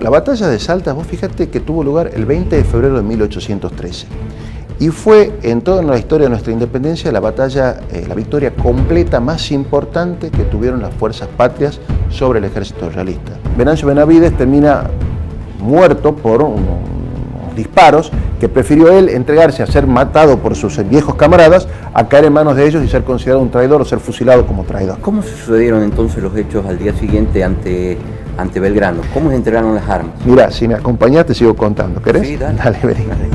La batalla de Salta, vos fíjate que tuvo lugar el 20 de febrero de 1813 y fue en toda la historia de nuestra independencia la victoria completa más importante que tuvieron las fuerzas patrias sobre el ejército realista. Venancio Benavides termina muerto por unos disparos que prefirió él entregarse a ser matado por sus viejos camaradas a caer en manos de ellos y ser considerado un traidor o ser fusilado como traidor. ¿Cómo se sucedieron entonces los hechos al día siguiente ante Belgrano? ¿Cómo se entregaron las armas? Mira, si me acompañás te sigo contando, ¿querés? Sí, dale. Dale, vení. Dale.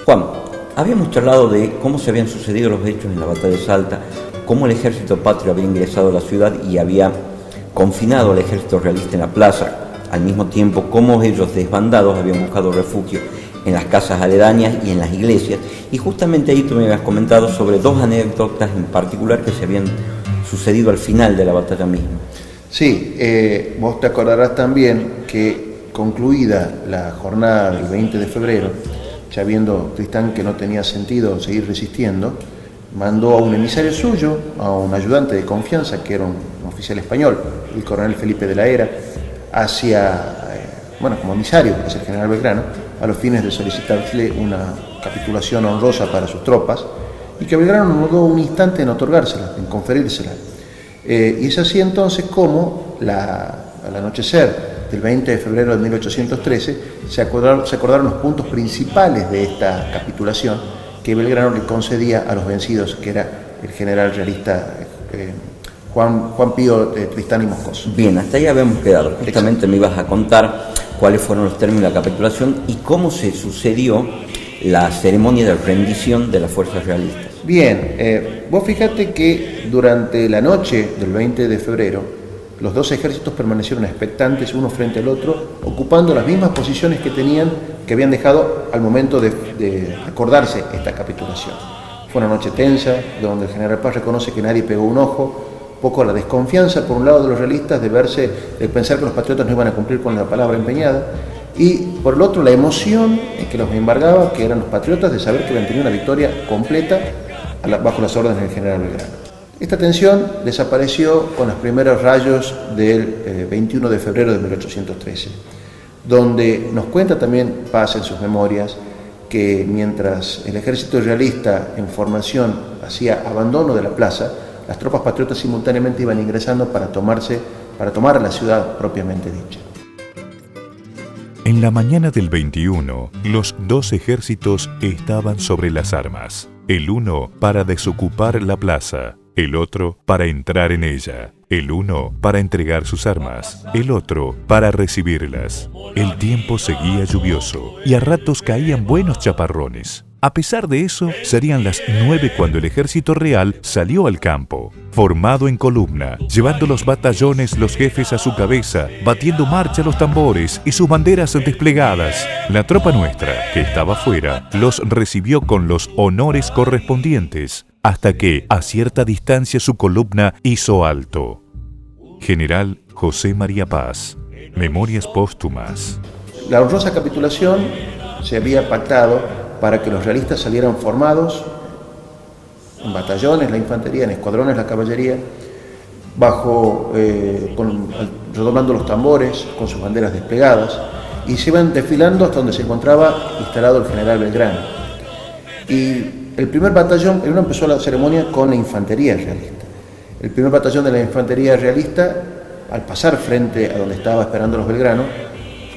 Juan, habíamos charlado de cómo se habían sucedido los hechos en la batalla de Salta, cómo el ejército patrio había ingresado a la ciudad y había confinado al ejército realista en la plaza, al mismo tiempo cómo ellos desbandados habían buscado refugio en las casas aledañas y en las iglesias, y justamente ahí tú me habías comentado sobre dos anécdotas en particular que se habían sucedido al final de la batalla misma. Sí, vos te acordarás también que concluida la jornada del 20 de febrero, ya viendo Tristán que no tenía sentido seguir resistiendo, mandó a un emisario suyo, a un ayudante de confianza, que era un oficial español, el coronel Felipe de la Hera, como emisario, es el general Belgrano, a los fines de solicitarle una capitulación honrosa para sus tropas, y que Belgrano no dudó un instante en otorgársela, en conferírsela. Y es así entonces como, al anochecer del 20 de febrero de 1813, se acordaron los puntos principales de esta capitulación que Belgrano le concedía a los vencidos, que era el general realista Juan Pío Tristán y Moscoso. Bien, hasta ahí habíamos quedado. Justamente me ibas a contar cuáles fueron los términos de la capitulación y cómo se sucedió la ceremonia de rendición de las fuerzas realistas. Bien, vos fíjate que durante la noche del 20 de febrero, los dos ejércitos permanecieron expectantes uno frente al otro, ocupando las mismas posiciones que habían dejado al momento de acordarse esta capitulación. Fue una noche tensa, donde el general Paz reconoce que nadie pegó un ojo, poco la desconfianza por un lado de los realistas de pensar que los patriotas no iban a cumplir con la palabra empeñada, y por el otro la emoción que los embargaba, que eran los patriotas, de saber que habían tenido una victoria completa bajo las órdenes del general Belgrano. Esta tensión desapareció con los primeros rayos del 21 de febrero de 1813, donde nos cuenta también Paz en sus memorias que mientras el ejército realista en formación hacía abandono de la plaza, las tropas patriotas simultáneamente iban ingresando para tomar a la ciudad propiamente dicha. En la mañana del 21, los dos ejércitos estaban sobre las armas, el uno para desocupar la plaza, el otro para entrar en ella, el uno para entregar sus armas, el otro para recibirlas. El tiempo seguía lluvioso y a ratos caían buenos chaparrones. A pesar de eso, serían las 9 cuando el ejército real salió al campo, formado en columna, llevando los batallones los jefes a su cabeza, batiendo marcha los tambores y sus banderas desplegadas. La tropa nuestra, que estaba afuera, los recibió con los honores correspondientes, hasta que, a cierta distancia, su columna hizo alto. General José María Paz. Memorias póstumas. La honrosa capitulación se había pactado para que los realistas salieran formados en batallones, la infantería, en escuadrones, la caballería, redoblando los tambores, con sus banderas desplegadas, y se iban desfilando hasta donde se encontraba instalado el general Belgrano. Y el primer batallón, primero empezó la ceremonia con la infantería realista. El primer batallón de la infantería realista, al pasar frente a donde estaba esperando los Belgrano,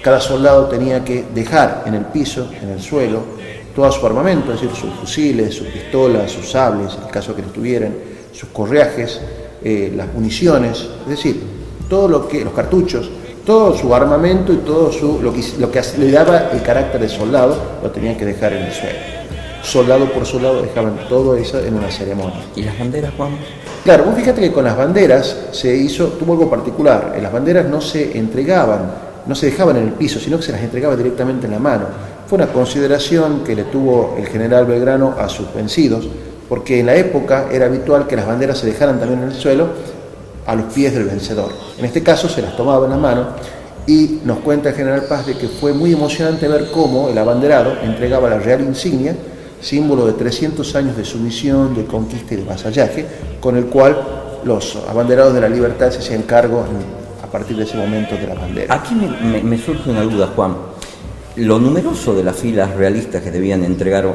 cada soldado tenía que dejar en el piso, en el suelo, todo su armamento, es decir, sus fusiles, sus pistolas, sus sables, en el caso que los tuvieran, sus correajes, las municiones, es decir, todo lo que, los cartuchos, todo su armamento y todo lo que le daba el carácter de soldado, lo tenían que dejar en el suelo. Soldado por soldado dejaban todo eso en una ceremonia. ¿Y las banderas, Juan? Claro, vos fíjate que con las banderas tuvo algo particular. Las banderas no se entregaban, no se dejaban en el piso, sino que se las entregaba directamente en la mano. Fue una consideración que le tuvo el general Belgrano a sus vencidos, porque en la época era habitual que las banderas se dejaran también en el suelo a los pies del vencedor. En este caso se las tomaba en la mano y nos cuenta el general Paz de que fue muy emocionante ver cómo el abanderado entregaba la real insignia, símbolo de 300 años de sumisión, de conquista y de vasallaje, con el cual los abanderados de la libertad se hacían cargo a partir de ese momento de la bandera. Aquí me surge una duda, Juan. Lo numeroso de las filas realistas que debían entregar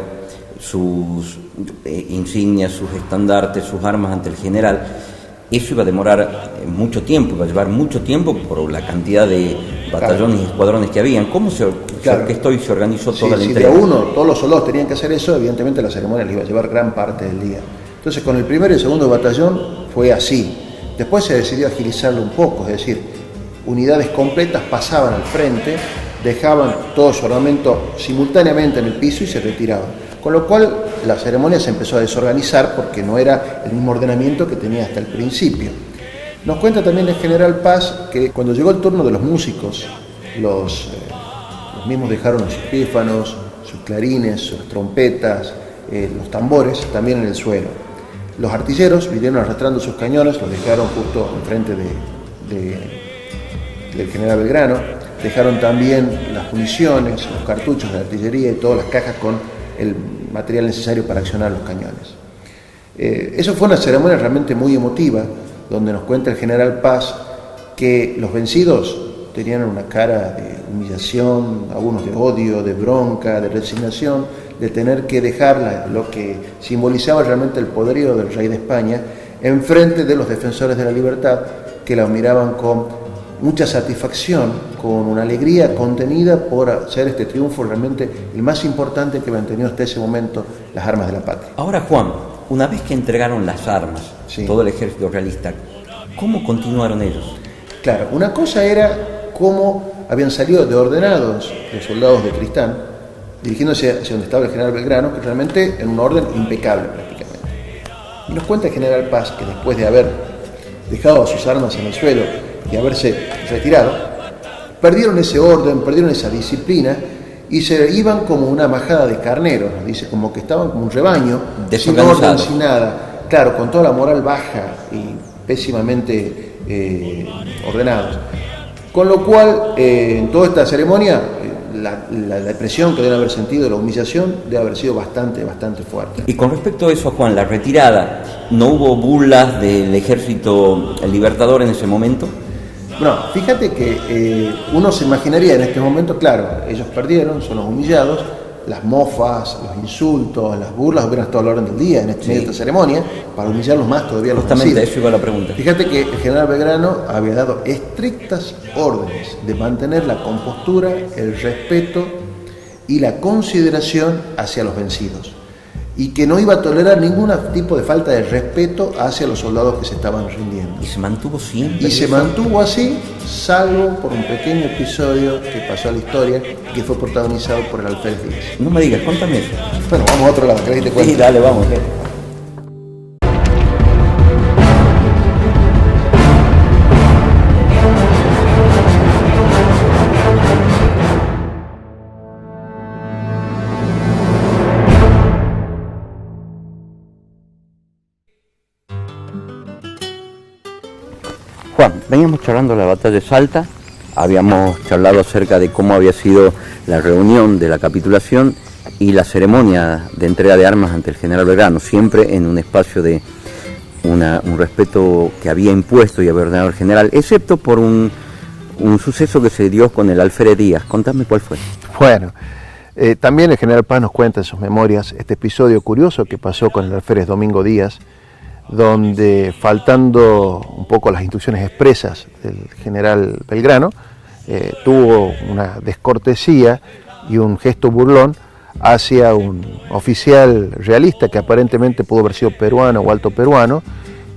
sus insignias, sus estandartes, sus armas ante el general, eso iba a demorar mucho tiempo, iba a llevar mucho tiempo por la cantidad de batallones y escuadrones que habían. ¿Cómo se orquestó y se organizó toda la entrega? Si de todos los soldados tenían que hacer eso, evidentemente la ceremonia les iba a llevar gran parte del día. Entonces con el primero y el segundo batallón fue así. Después se decidió agilizarlo un poco, es decir, unidades completas pasaban al frente, dejaban todo su armamento simultáneamente en el piso y se retiraban. Con lo cual la ceremonia se empezó a desorganizar porque no era el mismo ordenamiento que tenía hasta el principio. Nos cuenta también el general Paz que cuando llegó el turno de los músicos, los mismos dejaron sus pífanos, sus clarines, sus trompetas, los tambores también en el suelo. Los artilleros vinieron arrastrando sus cañones, los dejaron justo enfrente del general Belgrano, dejaron también las municiones, los cartuchos de la artillería y todas las cajas con el material necesario para accionar los cañones. Eso fue una ceremonia realmente muy emotiva, donde nos cuenta el general Paz que los vencidos tenían una cara de humillación, algunos de odio, de bronca, de resignación, de tener que dejar lo que simbolizaba realmente el poderío del rey de España enfrente de los defensores de la libertad, que la miraban con mucha satisfacción, con una alegría contenida por hacer este triunfo realmente el más importante que habían tenido hasta ese momento las armas de la patria. Ahora, Juan, una vez que entregaron las armas, sí, todo el ejército realista, ¿cómo continuaron ellos? Claro, una cosa era cómo habían salido de ordenados los soldados de Tristán, dirigiéndose hacia donde estaba el general Belgrano, que realmente en un orden impecable prácticamente. Y nos cuenta el general Paz que después de haber dejado sus armas en el suelo y haberse retirado, perdieron ese orden, perdieron esa disciplina y se iban como una majada de carneros, nos dice, como que estaban como un rebaño, sin orden, sin nada, claro, con toda la moral baja y pésimamente ordenados. Con lo cual, en toda esta ceremonia, la depresión que deben haber sentido, la humillación, debe haber sido bastante fuerte. Y con respecto a eso, Juan, la retirada, ¿no hubo burlas del ejército libertador en ese momento? Bueno, fíjate que uno se imaginaría en este momento, claro, ellos perdieron, son los humillados, las mofas, los insultos, las burlas hubieran estado a la orden del día en esta ceremonia, para humillarlos más todavía. Justamente eso iba la pregunta. Fíjate que el general Belgrano había dado estrictas órdenes de mantener la compostura, el respeto y la consideración hacia los vencidos, y que no iba a tolerar ningún tipo de falta de respeto hacia los soldados que se estaban rindiendo. ¿Y se mantuvo siempre? Y se mantuvo así, salvo por un pequeño episodio que pasó a la historia, que fue protagonizado por el alférez Díaz. No me digas, cuéntame eso. Bueno, vamos a otro lado, ¿querés que te cuente? Sí, dale, vamos. Juan, veníamos charlando de la batalla de Salta, habíamos charlado acerca de cómo había sido la reunión de la capitulación y la ceremonia de entrega de armas ante el general Belgrano, siempre en un espacio de un respeto que había impuesto y había ordenado el general, excepto por un suceso que se dio con el alférez Díaz. Contame cuál fue. Bueno, También el general Paz nos cuenta en sus memorias este episodio curioso que pasó con el alférez Domingo Díaz, donde, faltando un poco las instrucciones expresas del general Belgrano, tuvo una descortesía y un gesto burlón hacia un oficial realista que aparentemente pudo haber sido peruano o alto peruano,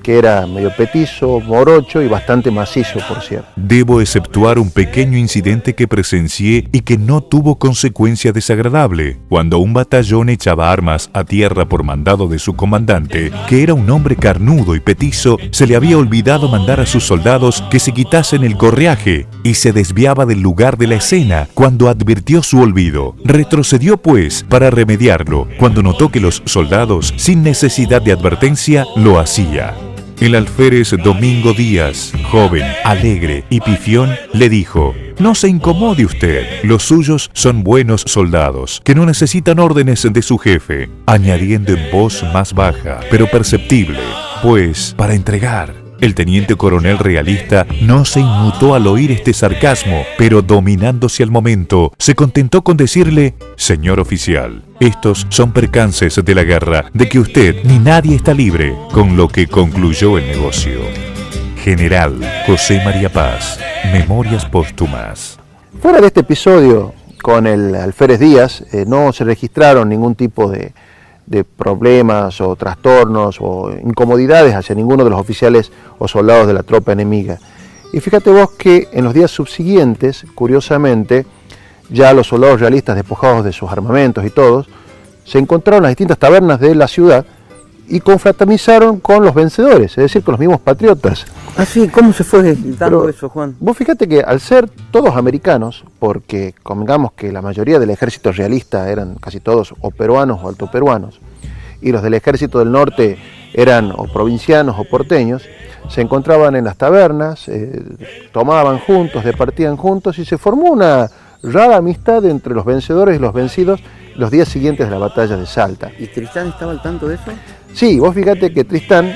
que era medio petizo, morocho y bastante macizo, por cierto. Debo exceptuar un pequeño incidente que presencié y que no tuvo consecuencia desagradable. Cuando un batallón echaba armas a tierra por mandado de su comandante, que era un hombre carnudo y petizo, se le había olvidado mandar a sus soldados que se quitasen el correaje y se desviaba del lugar de la escena cuando advirtió su olvido. Retrocedió pues para remediarlo cuando notó que los soldados, sin necesidad de advertencia, lo hacían. El alférez Domingo Díaz, joven, alegre y pifión, le dijo: «No se incomode usted, los suyos son buenos soldados, que no necesitan órdenes de su jefe», añadiendo en voz más baja, pero perceptible: «Pues, para entregar». El teniente coronel realista no se inmutó al oír este sarcasmo, pero dominándose al momento, se contentó con decirle: «Señor oficial, estos son percances de la guerra, de que usted ni nadie está libre», con lo que concluyó el negocio. General José María Paz, Memorias Póstumas. Fuera de este episodio con el alférez Díaz, no se registraron ningún tipo de problemas o trastornos o incomodidades hacia ninguno de los oficiales o soldados de la tropa enemiga. Y fíjate vos que en los días subsiguientes, curiosamente, ya los soldados realistas, despojados de sus armamentos y todos, se encontraron en las distintas tabernas de la ciudad y confraternizaron con los vencedores, es decir, con los mismos patriotas. Ah, sí, ¿cómo se fue dando eso, Juan? Vos fíjate que al ser todos americanos, porque convengamos que la mayoría del ejército realista eran casi todos o peruanos o altoperuanos, y los del ejército del norte eran o provincianos o porteños, se encontraban en las tabernas, tomaban juntos, departían juntos y se formó una rara amistad entre los vencedores y los vencidos los días siguientes de la batalla de Salta. ¿Y Tristán estaba al tanto de eso? Sí, vos fíjate que Tristán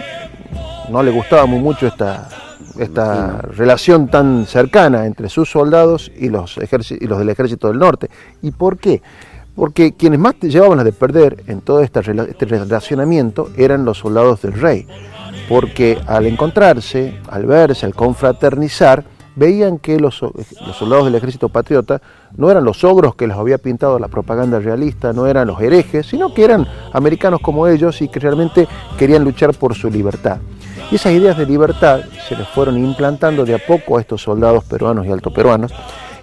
no le gustaba muy mucho esta relación tan cercana entre sus soldados y los del ejército del norte. ¿Y por qué? Porque quienes más llevaban las de perder en todo este relacionamiento eran los soldados del rey, porque al encontrarse, al verse, al confraternizar, veían que los soldados del ejército patriota no eran los ogros que les había pintado la propaganda realista, no eran los herejes, sino que eran americanos como ellos y que realmente querían luchar por su libertad. Y esas ideas de libertad se les fueron implantando de a poco a estos soldados peruanos y altoperuanos,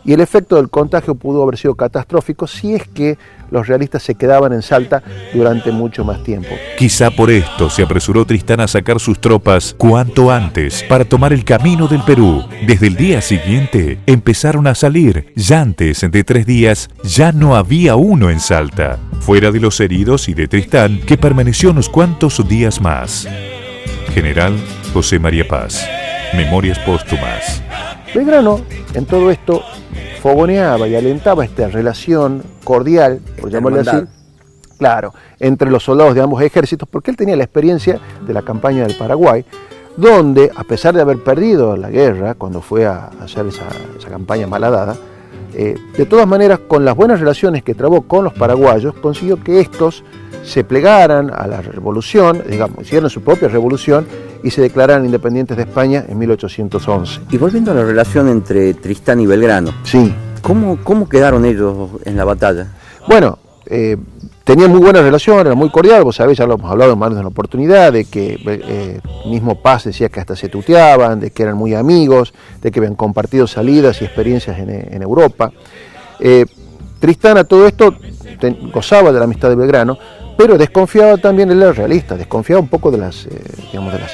y el efecto del contagio pudo haber sido catastrófico si es que los realistas se quedaban en Salta durante mucho más tiempo. Quizá por esto se apresuró Tristán a sacar sus tropas cuanto antes para tomar el camino del Perú. Desde el día siguiente empezaron a salir. Ya antes de 3 días ya no había uno en Salta, fuera de los heridos y de Tristán, que permaneció unos cuantos días más. General José María Paz, Memorias Póstumas. Belgrano, en todo esto, fogoneaba y alentaba esta relación cordial, por llamarle así, claro, entre los soldados de ambos ejércitos, porque él tenía la experiencia de la campaña del Paraguay, donde, a pesar de haber perdido la guerra, cuando fue a hacer esa campaña malhadada, de todas maneras, con las buenas relaciones que trabó con los paraguayos, consiguió que estos se plegaran a la revolución, digamos, hicieron su propia revolución y se declararan independientes de España en 1811. Y volviendo a la relación entre Tristán y Belgrano, sí. ¿Cómo quedaron ellos en la batalla? Bueno, tenían muy buena relación, era muy cordial, vos sabés, ya lo hemos hablado en más de una oportunidad, de que mismo Paz decía que hasta se tuteaban, de que eran muy amigos, de que habían compartido salidas y experiencias en Europa. Tristán a todo esto gozaba de la amistad de Belgrano, pero desconfiaba también, él era realista, desconfiaba un poco de las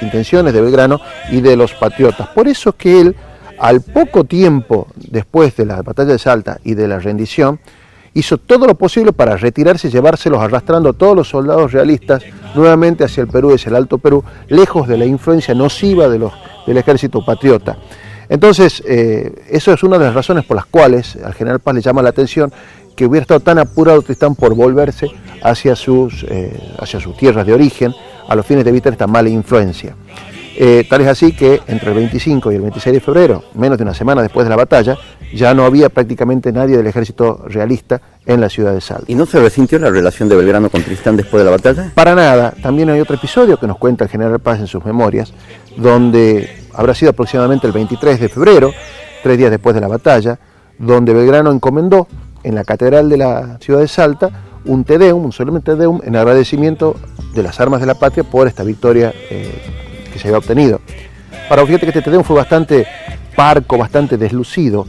intenciones de Belgrano y de los patriotas. Por eso es que él, al poco tiempo después de la batalla de Salta y de la rendición, hizo todo lo posible para retirarse y llevárselos arrastrando a todos los soldados realistas nuevamente hacia el Perú, hacia el Alto Perú, lejos de la influencia nociva del ejército patriota. Entonces, eso es una de las razones por las cuales al general Paz le llama la atención que hubiera estado tan apurado Tristán por volverse hacia sus tierras de origen, a los fines de evitar esta mala influencia. Tal es así que entre el 25 y el 26 de febrero, menos de una semana después de la batalla, ya no había prácticamente nadie del ejército realista en la ciudad de Salta. ¿Y no se resintió la relación de Belgrano con Tristán después de la batalla? Para nada. También hay otro episodio que nos cuenta el general Paz en sus memorias, donde habrá sido aproximadamente el 23 de febrero, 3 días después de la batalla, donde Belgrano encomendó en la catedral de la ciudad de Salta un Te Deum, un solemne Te Deum, en agradecimiento de las armas de la patria por esta victoria que se había obtenido. Ahora, fíjate que este Te Deum fue bastante parco, bastante deslucido.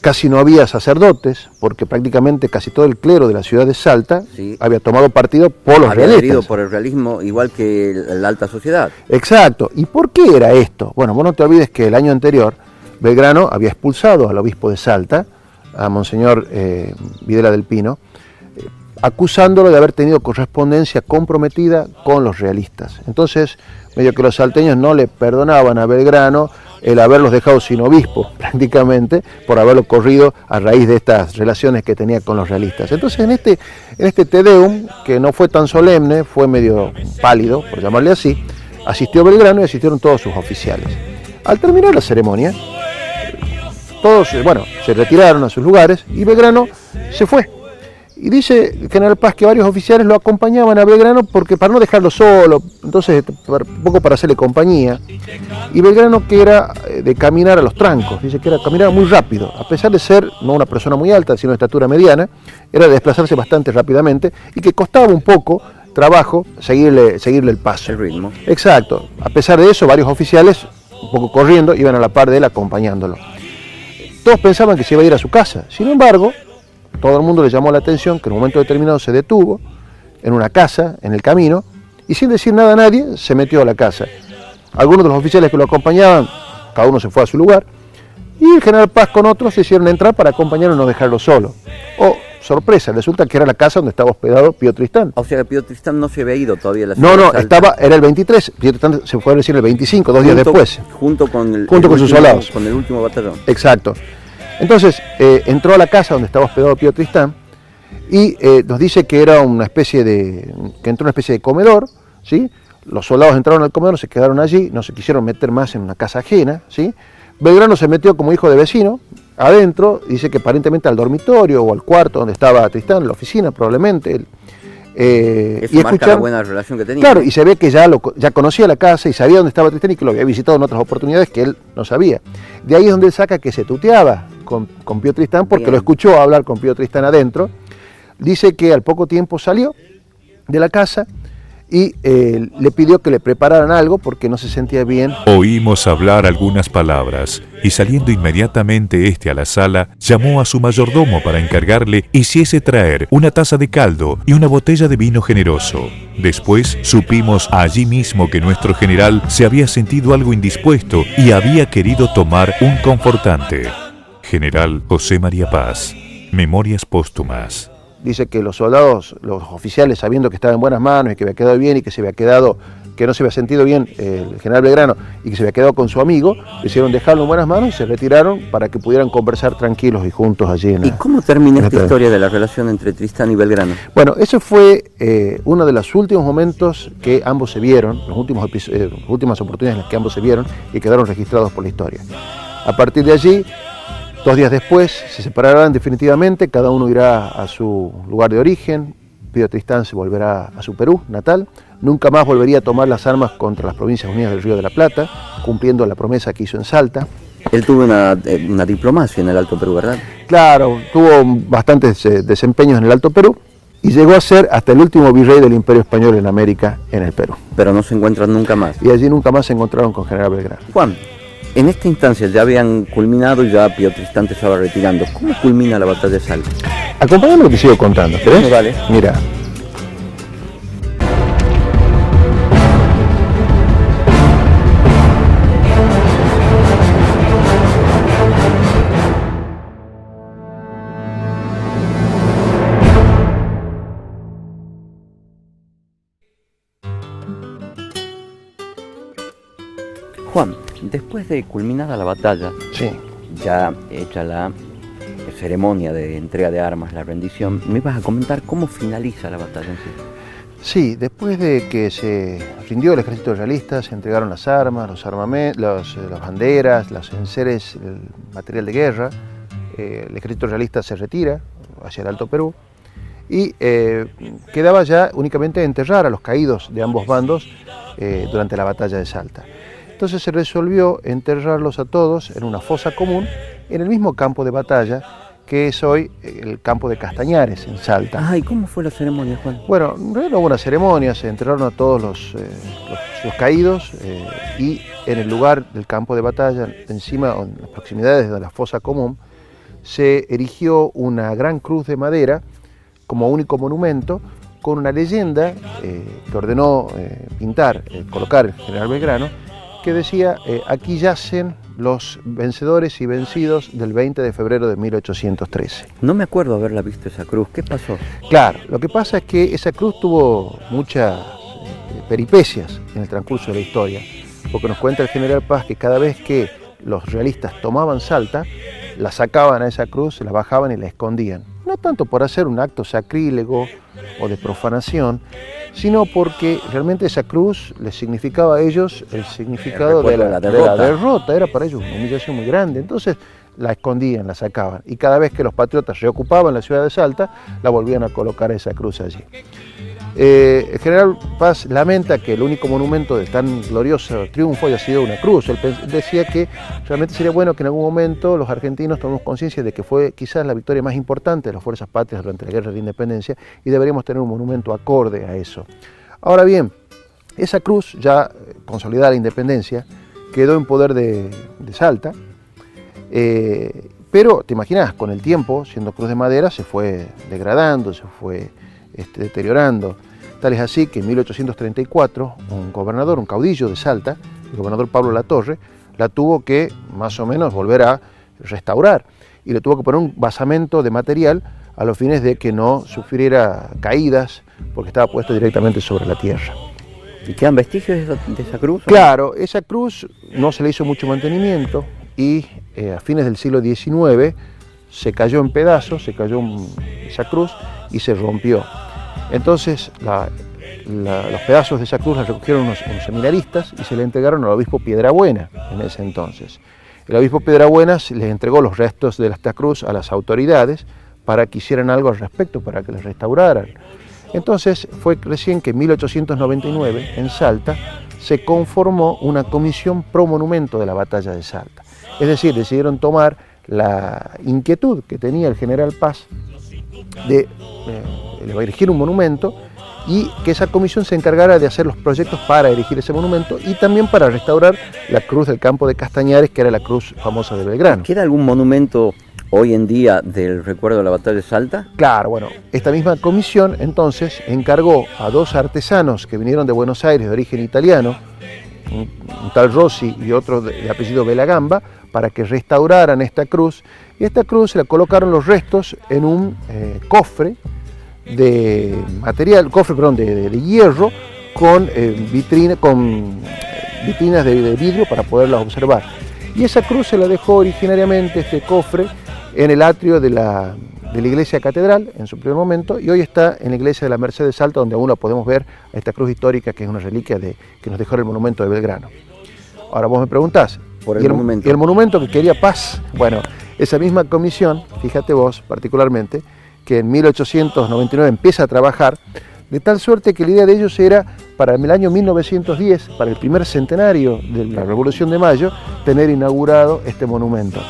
Casi no había sacerdotes, porque prácticamente casi todo el clero de la ciudad de Salta había tomado partido por los realistas. Adherido por el realismo, igual que la alta sociedad. Exacto. ¿Y por qué era esto? Bueno, vos no te olvides que el año anterior Belgrano había expulsado al obispo de Salta, a Monseñor Videla del Pino, acusándolo de haber tenido correspondencia comprometida con los realistas. Entonces, medio que los salteños no le perdonaban a Belgrano el haberlos dejado sin obispo, prácticamente, por haberlo corrido a raíz de estas relaciones que tenía con los realistas. Entonces, en este Te Deum, que no fue tan solemne, fue medio pálido, por llamarle así, asistió Belgrano y asistieron todos sus oficiales. Al terminar la ceremonia, todos, se retiraron a sus lugares y Belgrano se fue. Y dice el general Paz que varios oficiales lo acompañaban a Belgrano porque para no dejarlo solo, entonces un poco para hacerle compañía. Y Belgrano, que era de caminar a los trancos, dice que caminaba muy rápido, a pesar de ser no una persona muy alta, sino de estatura mediana, era de desplazarse bastante rápidamente y que costaba un poco trabajo seguirle el paso. El ritmo. Exacto. A pesar de eso, varios oficiales, un poco corriendo, iban a la par de él acompañándolo. Todos pensaban que se iba a ir a su casa. Sin embargo, todo el mundo le llamó la atención que en un momento determinado se detuvo en una casa, en el camino, y sin decir nada a nadie, se metió a la casa. Algunos de los oficiales que lo acompañaban, cada uno se fue a su lugar, y el general Paz con otros se hicieron entrar para acompañarlo y no dejarlo solo. Oh, sorpresa, resulta que era la casa donde estaba hospedado Pío Tristán. O sea, Pío Tristán no se había ido todavía a la ciudad. No, era el 23, Pío Tristán se fue a decir el 25, 2 días después. Junto con sus soldados. Con el último batallón. Exacto. Entonces, entró a la casa donde estaba hospedado Pío Tristán y nos dice que era entró una especie de comedor, ¿sí? Los soldados entraron al comedor, se quedaron allí, no se quisieron meter más en una casa ajena, ¿sí? Belgrano se metió como hijo de vecino adentro, dice que aparentemente al dormitorio o al cuarto donde estaba Tristán, en la oficina probablemente. Eso marca la buena relación que tenía. Claro, y se ve que ya conocía la casa y sabía dónde estaba Tristán y que lo había visitado en otras oportunidades que él no sabía. De ahí es donde él saca que se tuteaba con Pío Tristán, porque lo escuchó hablar con Pío Tristán adentro. Dice que al poco tiempo salió de la casa y le pidió que le prepararan algo porque no se sentía bien. Oímos hablar algunas palabras y saliendo inmediatamente a la sala, llamó a su mayordomo para encargarle hiciese traer una taza de caldo y una botella de vino generoso. Después supimos allí mismo que nuestro general se había sentido algo indispuesto y había querido tomar un confortante. General José María Paz, Memorias Póstumas. Dice que los soldados, los oficiales, sabiendo que estaba en buenas manos y que había quedado bien y que no se había sentido bien el general Belgrano y que se había quedado con su amigo, hicieron dejarlo en buenas manos y se retiraron para que pudieran conversar tranquilos y juntos allí. ¿Y cómo termina esta historia de la relación entre Tristán y Belgrano? Bueno, ese fue uno de los últimos momentos que ambos se vieron, las últimas oportunidades en las que ambos se vieron y quedaron registrados por la historia. A partir de allí, 2 días después se separarán definitivamente, cada uno irá a su lugar de origen. Pío Tristán se volverá a su Perú natal, nunca más volvería a tomar las armas contra las Provincias Unidas del Río de la Plata, cumpliendo la promesa que hizo en Salta. Él tuvo una diplomacia en el Alto Perú, ¿verdad? Claro, tuvo bastantes desempeños en el Alto Perú y llegó a ser hasta el último virrey del Imperio Español en América, en el Perú. Pero no se encuentran nunca más. Y allí nunca más se encontraron con General Belgrano. Juan, en esta instancia ya habían culminado y ya Pío Tristán se estaba retirando. ¿Cómo culmina la batalla de Salta? Acompáñame lo que sigo contando, ¿querés? Vale. Mira. Juan, después de culminada la batalla, Sí. ya hecha la ceremonia de entrega de armas, la rendición, ¿me ibas a comentar cómo finaliza la batalla en sí? Sí, después de que se rindió el ejército realista, se entregaron las armas, las banderas, los enseres, el material de guerra. El ejército realista se retira hacia el Alto Perú y quedaba ya únicamente enterrar a los caídos de ambos bandos durante la batalla de Salta. Entonces se resolvió enterrarlos a todos en una fosa común en el mismo campo de batalla que es hoy el campo de Castañares, en Salta. Ah, ¿y cómo fue la ceremonia, Juan? Bueno, en realidad no hubo una ceremonia, se enterraron a todos los caídos y en el lugar del campo de batalla, encima, en las proximidades de la fosa común, se erigió una gran cruz de madera como único monumento con una leyenda que ordenó colocar el general Belgrano, que decía, aquí yacen los vencedores y vencidos del 20 de febrero de 1813. No me acuerdo haberla visto esa cruz, ¿qué pasó? Claro, lo que pasa es que esa cruz tuvo muchas peripecias en el transcurso de la historia, porque nos cuenta el general Paz que cada vez que los realistas tomaban Salta, la sacaban a esa cruz, la bajaban y la escondían. No tanto por hacer un acto sacrílego o de profanación, sino porque realmente esa cruz les significaba a ellos el significado de la derrota, era para ellos una humillación muy grande. Entonces la escondían, la sacaban, y cada vez que los patriotas reocupaban la ciudad de Salta, la volvían a colocar esa cruz allí. El general Paz lamenta que el único monumento de tan glorioso triunfo haya sido una cruz. Él decía que realmente sería bueno que en algún momento los argentinos tomemos conciencia de que fue quizás la victoria más importante de las fuerzas patrias durante la Guerra de la Independencia y deberíamos tener un monumento acorde a eso. Ahora bien, esa cruz, ya consolidada la independencia, quedó en poder de Salta, pero te imaginas, con el tiempo, siendo cruz de madera, se fue degradando, se fue deteriorando. Tal es así que en 1834 un gobernador, un caudillo de Salta, el gobernador Pablo Latorre, la tuvo que más o menos volver a restaurar y le tuvo que poner un basamento de material a los fines de que no sufriera caídas porque estaba puesto directamente sobre la tierra. ¿Y quedan vestigios de esa cruz? Claro, esa cruz no se le hizo mucho mantenimiento y a fines del siglo XIX se cayó en pedazos, esa cruz y se rompió. Entonces los pedazos de esa cruz la recogieron unos seminaristas y se le entregaron al obispo Piedrabuena en ese entonces. El obispo Piedrabuena les entregó los restos de esta cruz a las autoridades para que hicieran algo al respecto, para que les restauraran. Entonces fue recién que en 1899 en Salta se conformó una comisión pro monumento de la batalla de Salta. Es decir, decidieron tomar la inquietud que tenía el general Paz de erigir un monumento y que esa comisión se encargara de hacer los proyectos para erigir ese monumento y también para restaurar la cruz del campo de Castañares, que era la cruz famosa de Belgrano. ¿Queda algún monumento hoy en día del recuerdo de la batalla de Salta? Claro, bueno, esta misma comisión entonces encargó a dos artesanos que vinieron de Buenos Aires de origen italiano, un tal Rossi y otro de apellido Belagamba, para que restauraran esta cruz, y esta cruz se la colocaron los restos en un cofre de hierro con vitrinas de vidrio para poderlas observar. Y esa cruz se la dejó originariamente, este cofre, en el atrio de la iglesia catedral en su primer momento, y hoy está en la iglesia de la Merced de Salta, donde aún la podemos ver, a esta cruz histórica que es una reliquia que nos dejó el monumento de Belgrano. Ahora vos me preguntás, ¿y el monumento que quería Paz? Bueno, esa misma comisión, fíjate vos particularmente, que en 1899 empieza a trabajar, de tal suerte que la idea de ellos era, para el año 1910, para el primer centenario de la Revolución de Mayo, tener inaugurado este monumento.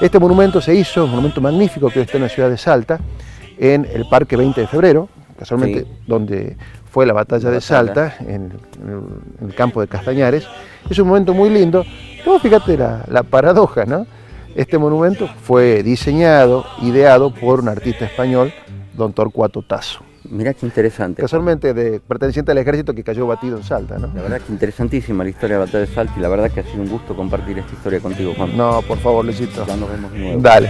Este monumento se hizo, un monumento magnífico que está en la ciudad de Salta, en el Parque 20 de Febrero, casualmente donde fue la batalla de Salta, en el campo de Castañares. Es un monumento muy lindo. Pero fíjate la paradoja, ¿no? Este monumento fue diseñado, ideado por un artista español, don Torcuato Tasso. Mirá qué interesante. Casualmente perteneciente al ejército que cayó batido en Salta, ¿no? La verdad que interesantísima la historia de la batalla de Salta y la verdad que ha sido un gusto compartir esta historia contigo, Juan. No, por favor, Luisito. Ya nos vemos de nuevo. Dale.